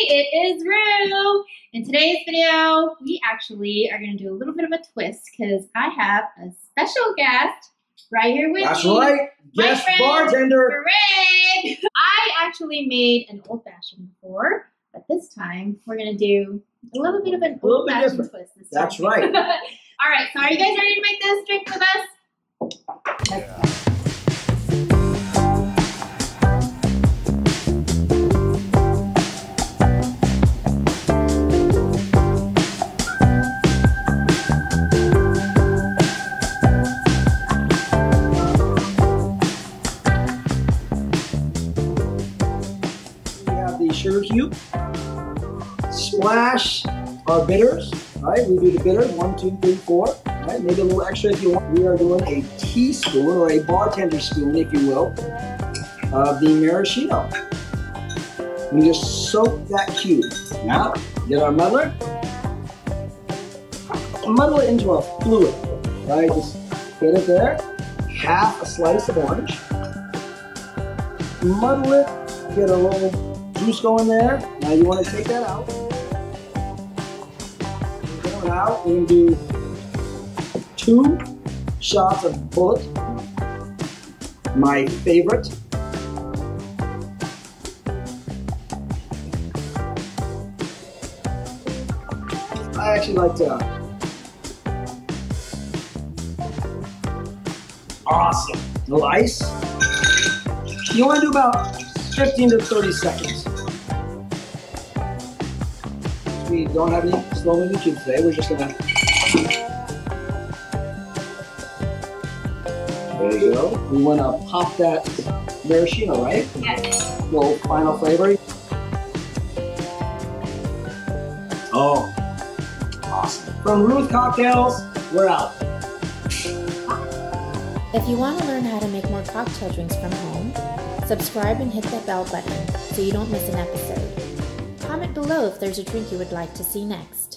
it is Rue. In today's video, we actually are going to do a little bit of a twist because I have a special guest right here with me. That's right, guest bartender. Greg. I actually made an old-fashioned before, but this time we're going to do a little bit of an old-fashioned twist. That's right. All right, so are you guys ready to make this drink with us? Let's go. The sugar cube, splash our bitters, right? We do the bitters, 1, 2, 3, 4, right? Maybe a little extra if you want. We are doing a teaspoon or a bartender spoon, if you will, of the maraschino. We just soak that cube. Now, get our muddler, muddle it into a fluid, right? Just get it there, half a slice of orange, muddle it, get a little juice going there. Now you want to take that out. Get it out. We're going to do 2 shots of Bullet, my favorite. I actually like to. Awesome. A little ice. You want to do about 15 to 30 seconds. We don't have any slow-moving cubes today. We're just gonna. There you go. We want to pop that maraschino, right? Yes. Little final flavor. Oh, awesome. From Ruu Cocktails, we're out. If you want to learn how to make more cocktail drinks from home, subscribe and hit that bell button so you don't miss an episode. Comment below if there's a drink you would like to see next.